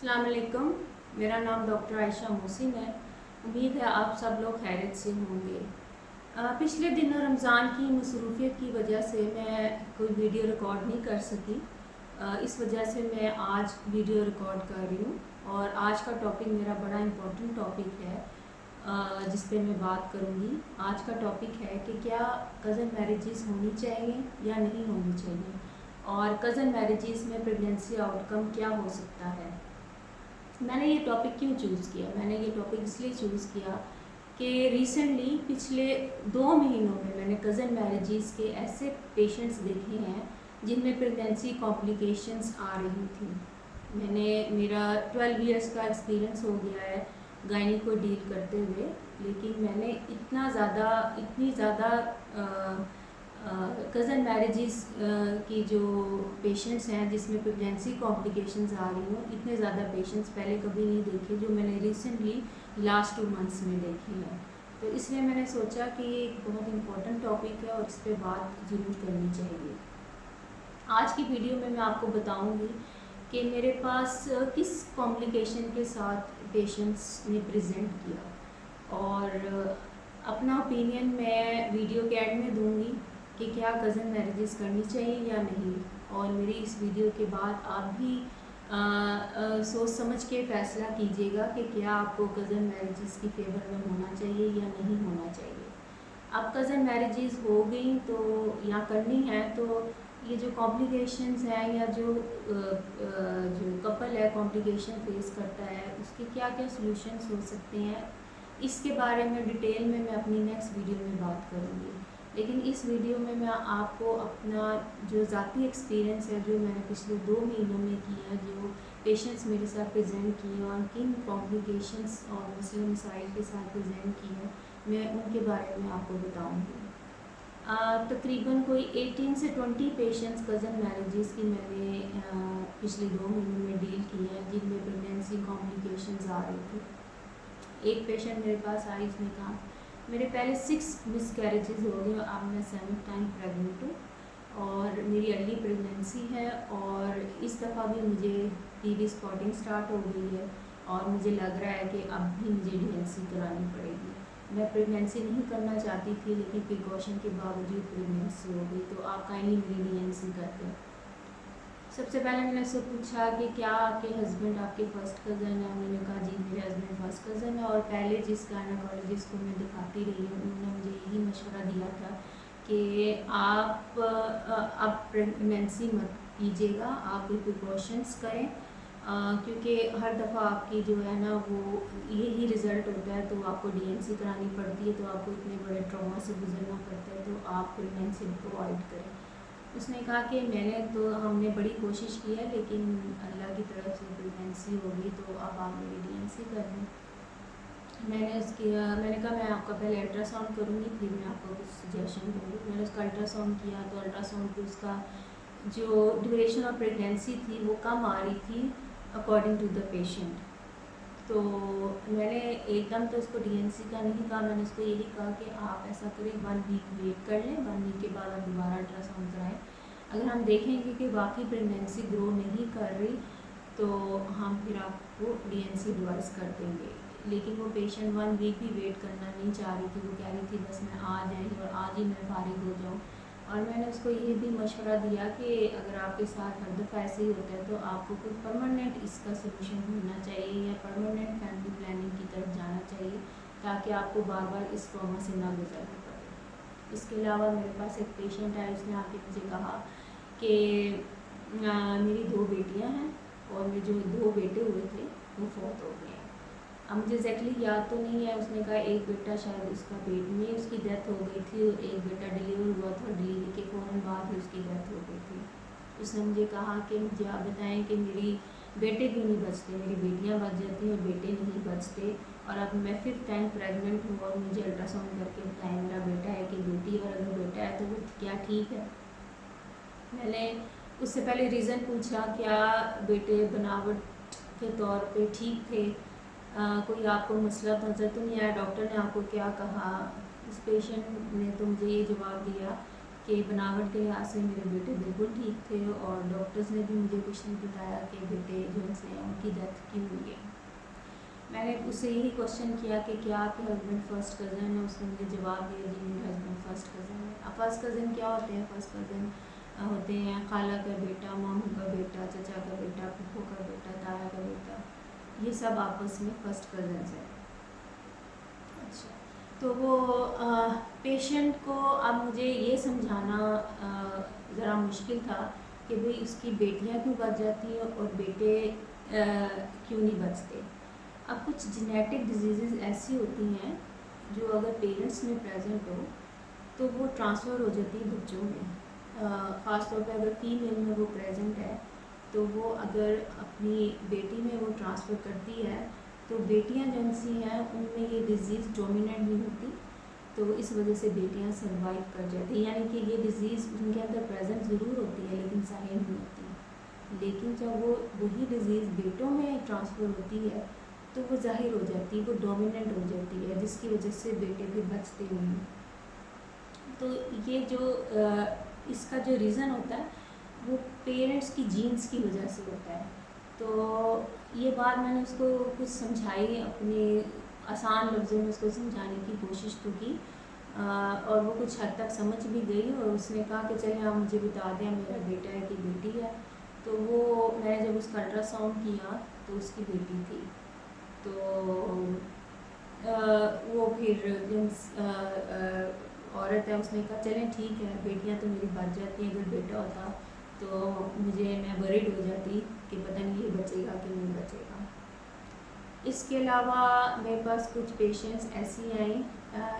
अस्सलाम वालेकुम। मेरा नाम डॉक्टर आयशा मोहसिन है। उम्मीद है आप सब लोग खैरियत से होंगे। पिछले दिनों रमज़ान की मसरूफियत की वजह से मैं कोई वीडियो रिकॉर्ड नहीं कर सकी। इस वजह से मैं आज वीडियो रिकॉर्ड कर रही हूँ और आज का टॉपिक मेरा बड़ा इम्पोर्टेंट टॉपिक है जिस पे मैं बात करूँगी। आज का टॉपिक है कि क्या कज़न मैरिजेस होनी चाहिए या नहीं होनी चाहिए और कज़न मैरिजेस में प्रेगनेंसी आउटकम क्या हो सकता है। मैंने ये टॉपिक क्यों चूज़ किया? मैंने ये टॉपिक इसलिए चूज़ किया कि रिसेंटली पिछले 2 महीनों में मैंने कज़न मैरिजेस के ऐसे पेशेंट्स देखे हैं जिनमें प्रेगनेंसी कॉम्प्लिकेशंस आ रही थी। मेरा 12 इयर्स का एक्सपीरियंस हो गया है गायनी को डील करते हुए, लेकिन मैंने इतनी ज़्यादा कज़न मैरिजेस की जो पेशेंट्स हैं जिसमें प्रेगनेंसी कॉम्प्लिकेशंस आ रही हों, इतने ज़्यादा पेशेंट्स पहले कभी नहीं देखे जो मैंने रिसेंटली लास्ट 2 मंथ्स में देखे हैं। तो इसलिए मैंने सोचा कि ये एक बहुत इम्पोर्टेंट टॉपिक है और इस पर बात ज़रूर करनी चाहिए। आज की वीडियो में मैं आपको बताऊंगी कि मेरे पास किस कॉम्प्लिकेशन के साथ पेशेंट्स ने प्रेजेंट किया और अपना ओपिनियन मैं वीडियो के एंड में दूंगी कि क्या कज़न मैरिजेस करनी चाहिए या नहीं। और मेरी इस वीडियो के बाद आप भी सोच समझ के फ़ैसला कीजिएगा कि क्या आपको कज़न मैरिजेस की फेवर में होना चाहिए या नहीं होना चाहिए। अब कज़न मैरिजेस हो गई तो या करनी है तो ये जो कॉम्प्लिकेशंस हैं या जो कपल है कॉम्प्लिकेशन फेस करता है उसके क्या क्या सॉल्यूशंस हो सकते हैं, इसके बारे में डिटेल में मैं अपनी नेक्स्ट वीडियो में बात करूँगी। लेकिन इस वीडियो में मैं आपको अपना जो ज़ाती एक्सपीरियंस है जो मैंने पिछले 2 महीनों में किया, जो पेशेंट्स मेरे साथ प्रेजेंट किए और किन कॉम्प्लिकेशंस और मसले मसाइल के साथ प्रेजेंट किए, मैं उनके बारे में आपको बताऊँगी। तकरीबन कोई 18 से 20 पेशेंट्स कज़न मैरिजेस की मैंने पिछले 2 महीनों में डील की हैं जिनमें प्रेगनेंसी कॉम्प्लिकेशंस आ रही थी। एक पेशेंट मेरे पास आई, उसने कहा मेरे पहले 6 मिसकैरेजेस हो गए, अब मैं 7th टाइम प्रेग्नेंट हूँ और मेरी अर्ली प्रेगनेंसी है और इस दफ़ा भी मुझे पीवी स्पॉटिंग स्टार्ट हो गई है और मुझे लग रहा है कि अब भी मुझे डीएनसी करानी पड़ेगी। मैं प्रेगनेंसी नहीं करना चाहती थी लेकिन प्रिकॉशन के बावजूद प्रेगनेंसी हो गई, तो आप काइंडली मेरी डीएनसी कर दें। सबसे पहले मैंने उससे पूछा कि क्या आपके हस्बैंड आपके फ़र्स्ट कज़न है? उन्होंने कहा जी मेरे हस्बैंड फ़र्स्ट कज़न है और पहले जिस गायनेकोलॉजिस्ट को मैं दिखाती रही हूँ उन्होंने मुझे यही मशवरा दिया था कि आप अब प्रेगनेंसी मत कीजिएगा, आप कोई प्रिकॉशंस करें क्योंकि हर दफ़ा आपकी जो है ना वो यही रिज़ल्ट होता है, तो आपको डीएनसी करानी पड़ती है, तो आपको इतने बड़े ट्रॉमा से गुजरना पड़ता है, तो आप प्रेगनेंसी को अवॉइड करें। उसने कहा कि हमने बड़ी कोशिश की है लेकिन अल्लाह की तरफ से प्रेगनेंसी हो गई, तो अब आप मेरी डीएनसी कर दें। मैंने कहा मैं आपका पहले अल्ट्रासाउंड करूँगी फिर मैं आपको कुछ सजेशन दूँगी। मैंने उसका अल्ट्रासाउंड किया तो अल्ट्रासाउंड पे उसका जो ड्यूरेशन ऑफ प्रेगनेंसी थी वो कम आ रही थी अकॉर्डिंग टू द पेशेंट। तो मैंने एकदम तो उसको डीएनसी का नहीं कहा, मैंने उसको यही कहा कि आप ऐसा करें 1 वीक वेट कर लें, 1 वीक के बाद आप दोबारा अल्ट्रासाउंड कराएं। अगर हम देखेंगे कि वाकई प्रेगनेंसी ग्रो नहीं कर रही तो हम फिर आपको डीएनसी एडवाइस कर देंगे। लेकिन वो पेशेंट 1 वीक भी वेट करना नहीं चाह रही थी, वो कह रही थी बस मैं आज आई और आज ही मैं फारिग हो जाऊँ। और मैंने उसको ये भी मशवरा दिया कि अगर आपके साथ हर दफ़ा ऐसे ही होता है तो आपको कोई परमानेंट इसका सलूशन ढूंढना चाहिए या परमानेंट फैमिली प्लानिंग की तरफ जाना चाहिए ताकि आपको बार बार इस ट्रॉमा से ना गुजरना पड़े। इसके अलावा मेरे पास एक पेशेंट है, उसने आके मुझे कहा कि मेरी 2 बेटियां हैं और मेरे जो 2 बेटे हुए थे वो फौत हो गए हैं। अब मुझे एग्जैक्टली याद तो नहीं है, उसने कहा एक बेटा शायद उसका पेट में उसकी डेथ हो गई थी और एक बेटा डिलीवर हुआ था, डिलीवरी के फ़ौरन बाद ही उसकी डेथ हो गई थी। उसने मुझे कहा कि मुझे आप बताएं कि मेरी बेटे क्यों नहीं बचते, मेरी बेटियां बच जाती हैं और बेटे नहीं बचते, और अब मैं 5th टाइम प्रेग्नेंट हूँ और मुझे अल्ट्रासाउंड करके बताएं मेरा बेटा है कि बेटी, और अगर बेटा है तो वो क्या ठीक है। मैंने उससे पहले रीज़न पूछा क्या बेटे बनावट के तौर पे ठीक थे, कोई आपको मसला नज़र तो नहीं आया, डॉक्टर ने आपको क्या कहा। इस पेशेंट ने तो मुझे ये जवाब दिया कि बनावट के लिहाज से मेरे बेटे बिल्कुल ठीक थे, और डॉक्टर्स ने भी मुझे कुछ नहीं बताया कि बेटे जो हैं उनकी डेथ क्यों हुई है। मैंने उससे यही क्वेश्चन किया कि क्या आपके हस्बैंड फर्स्ट कज़न है। उसने मुझे जवाब दिया जी मेरे हस्बैंड फर्स्ट कज़न है। अब फर्स्ट कज़न क्या होते हैं? फर्स्ट कज़न होते हैं खाला का बेटा, मामू का बेटा, चचा का बेटा, फूफो का बेटा, ताया का बेटा, ये सब आपस में फर्स्ट कज़न्स हैं। अच्छा, तो वो पेशेंट को अब मुझे ये समझाना ज़रा मुश्किल था कि भाई उसकी बेटियां क्यों बच जाती हैं और बेटे क्यों नहीं बचते। अब कुछ जेनेटिक डिजीज़ ऐसी होती हैं जो अगर पेरेंट्स में प्रेजेंट हो तो वो ट्रांसफ़र हो जाती है बच्चों में। ख़ास तौर पे अगर फीमेल में वो प्रेजेंट है तो वो अगर अपनी बेटी में वो ट्रांसफ़र करती है तो बेटियां जैसी हैं उनमें ये डिज़ीज़ डोमिनेंट नहीं होती, तो इस वजह से बेटियां सर्वाइव कर जाती हैं। यानी कि ये डिज़ीज़ उनके अंदर प्रेजेंट ज़रूर होती है लेकिन ज़ाहिर नहीं होती। लेकिन जब वो वही डिज़ीज़ बेटों में ट्रांसफ़र होती है तो वो ज़ाहिर हो जाती है, वो डोमिनेंट हो जाती है, जिसकी वजह से बेटे फिर बचते नहीं। तो ये जो इसका जो रीज़न होता है वो पेरेंट्स की जीन्स की वजह से होता है। तो ये बात मैंने उसको कुछ समझाई, अपने आसान लफ्ज़ों में उसको समझाने की कोशिश तो की, और वो कुछ हद तक समझ भी गई और उसने कहा कि चलिए आप मुझे बता दें मेरा बेटा है कि बेटी है। तो वो मैंने जब उसका अल्ट्रासाउंड किया तो उसकी बेटी थी। तो वो फिर औरत है, उसने कहा चलें ठीक है, बेटियां तो मेरी बच जाती हैं, अगर बेटा होता तो मैं वरीड हो जाती कि पता नहीं ये बचेगा कि नहीं बचेगा। इसके अलावा मेरे पास कुछ पेशेंट्स ऐसी आई,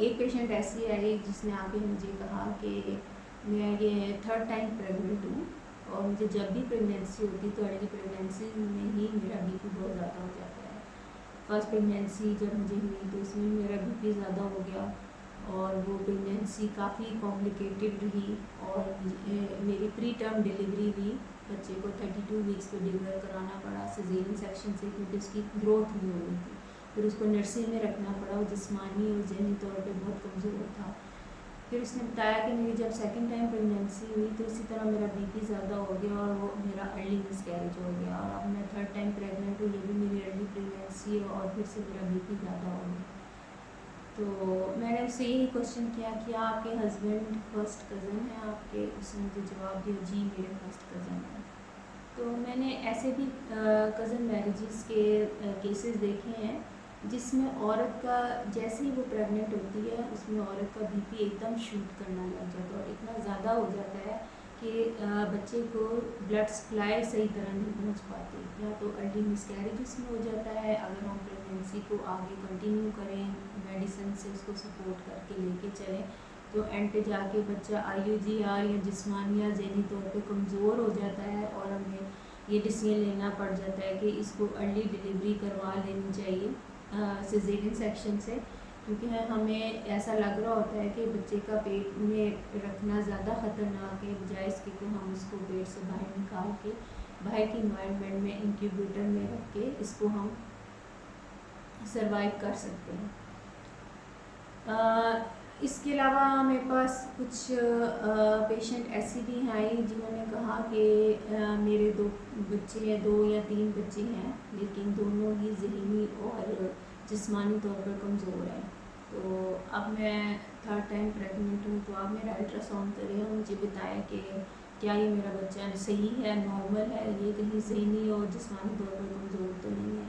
एक पेशेंट ऐसी आई जिसने आके मुझे कहा कि मैं ये 3rd टाइम प्रेग्नेंट हूँ और मुझे जब भी प्रेगनेंसी होती तो अर्ली प्रेगनेंसी में ही मेरा बीपी बहुत ज़्यादा हो जाता है। फर्स्ट प्रेगनेंसी जब मुझे हुई तो उसमें मेरा बीपी ज़्यादा हो गया और वो प्रेगनेंसी काफ़ी कॉम्प्लिकेटेड रही और मेरी प्री टर्म डिलीवरी भी बच्चे को 32 वीक्स पे डिलीवर कराना पड़ा सिजेरियन सेक्शन से, क्योंकि उसकी ग्रोथ नहीं हो रही थी। फिर उसको नर्सरी में रखना पड़ा, वो जिस्मानी और ज़हनी तौर पे बहुत कमज़ोर था। फिर उसने बताया कि मेरी जब सेकंड टाइम प्रेगनेंसी हुई तो इसी तरह मेरा बीपी ज़्यादा हो गया और वो मेरा अर्ली मिसकैरेज हो गया, और अब मैं 3rd टाइम प्रेग्नेंट हूँ, ये भी मेरी अर्ली प्रेगनेंसी है और फिर से मेरा बीपी ज़्यादा हो गया। तो मैंने उससे यही क्वेश्चन किया कि आपके हस्बैंड फर्स्ट कज़न है आपके? उसने मुझे जवाब दिया जी मेरे फर्स्ट कज़न है। तो मैंने ऐसे भी कज़न मैरिजेस के केसेस देखे हैं जिसमें औरत का जैसे ही वो प्रेग्नेंट होती है उसमें औरत का बीपी एकदम शूट करना लग जाता है और इतना ज़्यादा हो जाता है कि बच्चे को ब्लड सप्लाई सही तरह नहीं पहुंच पाती, या तो अर्ली मिसकैरेज उसमें हो जाता है। अगर हम प्रेगनेंसी को आगे कंटिन्यू करें मेडिसिन से उसको सपोर्ट करके लेके चलें तो एंड पे जाके बच्चा IUGR या जिस्मानी या ज़हनी तौर पे कमज़ोर हो जाता है और हमें ये डिसीजन लेना पड़ जाता है कि इसको अर्ली डिलीवरी करवा लेनी चाहिए सिजेरियन सेक्शन से, क्योंकि हमें ऐसा लग रहा होता है कि बच्चे का पेट में रखना ज़्यादा ख़तरनाक है, बजाय इसके को हम उसको पेट से बाहर निकाल के बाहर की इन्वायरमेंट में इंक्यूबेटर में रख के इसको हम सरवाइव कर सकते हैं। इसके अलावा मेरे पास कुछ पेशेंट ऐसी भी आई जिन्होंने कहा कि मेरे 2 बच्चे हैं, 2 या 3 बच्चे हैं, लेकिन दोनों ही ज़हनी और जिस्मानी तौर पर कमज़ोर हैं। तो अब मैं 3rd टाइम प्रेग्नेंट हूँ, तो आप मेरा अल्ट्रासाउंड करें और मुझे बताया कि क्या ये मेरा बच्चा सही है, नॉर्मल है, ये कहीं ज़हनी और जिस्मानी तौर पर कमज़ोर तो नहीं है।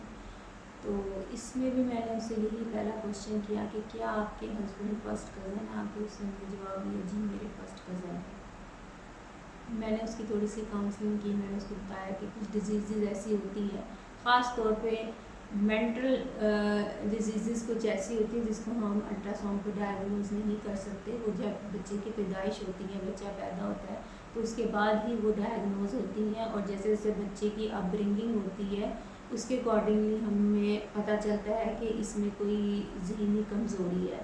तो इसमें भी मैंने उससे यही पहला क्वेश्चन किया कि क्या आपके हस्बैंड फर्स्ट कज़न है आपके? उसने मुझे जवाब दिया जी मेरे फर्स्ट कज़न है। मैंने उसकी थोड़ी सी काउंसलिंग की, मैंने उसको बताया कि कुछ डिजीज़ ऐसी होती है, ख़ास तौर पे मेंटल डिजीज़ कुछ ऐसी होती है जिसको हम अल्ट्रासाउंड पर डायग्नोज नहीं कर सकते। वो जब बच्चे की पैदाइश होती है, बच्चा पैदा होता है तो उसके बाद ही वो डायग्नोज होती हैं, और जैसे जैसे बच्चे की अपब्रिंगिंग होती है उसके अकॉर्डिंगली हमें पता चलता है कि इसमें कोई ज़हनी कमज़ोरी है।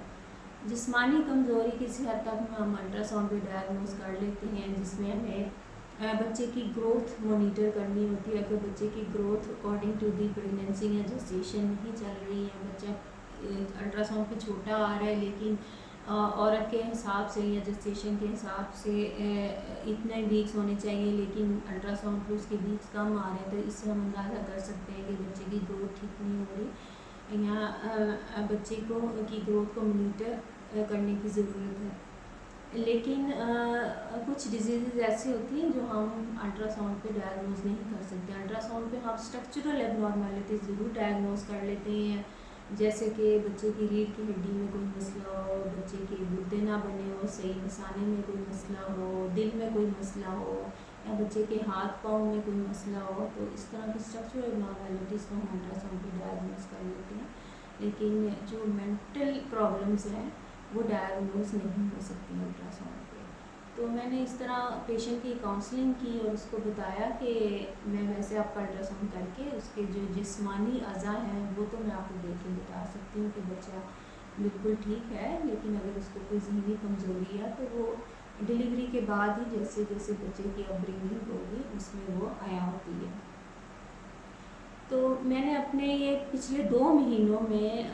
जिस्मानी कमज़ोरी किसी हद तक में हम अल्ट्रासाउंड पे डायग्नोज कर लेते हैं, जिसमें हमें बच्चे की ग्रोथ मॉनिटर करनी होती है। अगर बच्चे की growth according to the pregnancy या जेस्टेशन नहीं चल रही है, बच्चा अल्ट्रासाउंड पे छोटा आ रहा है लेकिन औरत के हिसाब से या जेस्टेशन के हिसाब से इतने वीक्स होने चाहिए, लेकिन अल्ट्रासाउंड पे उसके वीक्स कम आ रहे हैं, तो इससे हम अंदाज़ा कर सकते हैं कि बच्चे की ग्रोथ ठीक नहीं हो रही या बच्चे को की ग्रोथ को मॉनिटर करने की ज़रूरत है। लेकिन कुछ डिजीज़ ऐसी होती हैं जो हम अल्ट्रासाउंड पे डायग्नोज नहीं कर सकते। अल्ट्रासाउंड पे हम स्ट्रक्चरल एबनॉर्मेलिटीज़ ज़रूर डायग्नोज कर लेते हैं, जैसे कि बच्चे की रीढ़ की हड्डी में कोई मसला हो, बच्चे के गुर्दे ना बने हो, सही मसाने में कोई मसला हो, दिल में कोई मसला हो, या बच्चे के हाथ पाँव में कोई मसला हो। तो इस तरह की स्ट्रक्चरल एबनॉर्मेलिटीज़ को हम अल्ट्रासाउंड पे डायग्नोज कर लेते हैं। लेकिन जो मेंटल प्रॉब्लम्स हैं वो डायग्नोज नहीं हो सकती अल्ट्रासाउंड पे। तो मैंने इस तरह पेशेंट की काउंसलिंग की और उसको बताया कि मैं वैसे आपका अल्ट्रासाउंड करके उसके जो जिस्मानी अज़ा हैं वो तो मैं आपको देख के बता सकती हूँ कि बच्चा बिल्कुल ठीक है, लेकिन अगर उसको कोई ज़हनी कमज़ोरी है तो वो डिलीवरी के बाद ही जैसे जैसे बच्चे की अपब्रिंगिंग होगी उसमें वो आया होती है। तो मैंने अपने ये पिछले 2 महीनों में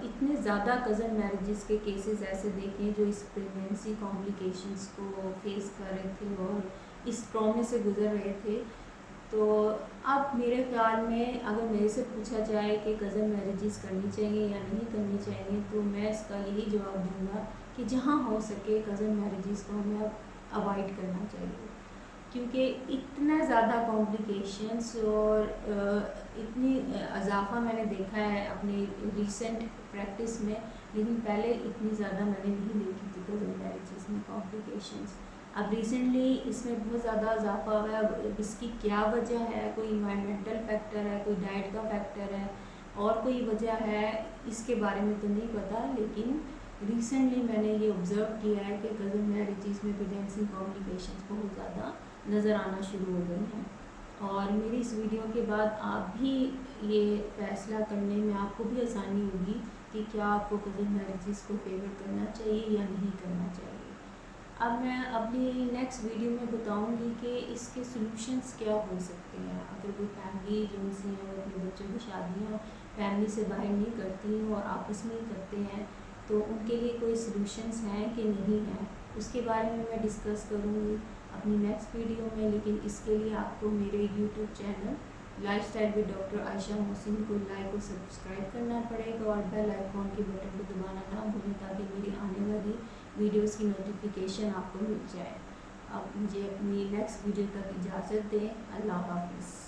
इतने ज़्यादा कज़न मैरिजेस के केसेस ऐसे देखे जो इस प्रेगनेंसी कॉम्प्लिकेशंस को फेस कर रहे थे और इस ट्रॉमे से गुज़र रहे थे। तो अब मेरे ख्याल में अगर मेरे से पूछा जाए कि कज़न मैरिजेस करनी चाहिए या नहीं करनी चाहिए, तो मैं इसका यही जवाब दूँगा कि जहाँ हो सके कज़न मैरिजेस को हमें अब अवॉइड करना चाहिए, क्योंकि इतना ज़्यादा कॉम्प्लिकेशंस और इतनी इजाफा मैंने देखा है अपनी रिसेंट प्रैक्टिस में, लेकिन पहले इतनी ज़्यादा मैंने नहीं देखी थी कज़न मैरिजेस में कॉम्प्लिकेशंस। अब रिसेंटली इसमें बहुत ज़्यादा इजाफा हुआ है। अब इसकी क्या वजह है, कोई इन्वायरमेंटल फैक्टर है, कोई डाइट का फैक्टर है और कोई वजह है, इसके बारे में तो नहीं पता, लेकिन रिसेंटली मैंने ये ऑब्ज़र्व किया है कि कज़न मैरिजेस में प्रेगनेंसी कॉम्प्लिकेशंस बहुत ज़्यादा नज़र आना शुरू हो गई हैं। और मेरी इस वीडियो के बाद आप भी ये फ़ैसला करने में आपको भी आसानी होगी कि क्या आपको कज़न मैरिजेस को फेवर करना चाहिए या नहीं करना चाहिए। अब मैं अपनी नेक्स्ट वीडियो में बताऊंगी कि इसके सॉल्यूशंस क्या हो सकते हैं। अगर कोई फैमिली एजेंसी है वो अपने बच्चों की शादियाँ फैमिली से बाहर नहीं करती हैं और आपस में ही करते हैं, तो उनके लिए कोई सॉल्यूशंस हैं कि नहीं हैं, उसके बारे में मैं डिस्कस करूँगी अपनी नेक्स्ट वीडियो में। लेकिन इसके लिए आपको मेरे YouTube channel lifestyle with doctor Ayesha Mohsin को लाइक और सब्सक्राइब करना पड़ेगा और बेल आइकॉन के बटन को दबाना ना भूलें ताकि मेरी आने वाली वीडियोस की नोटिफिकेशन आपको मिल जाए। अब मुझे अपनी नेक्स्ट वीडियो तक इजाज़त दें। अल्लाह हाफ़िज़।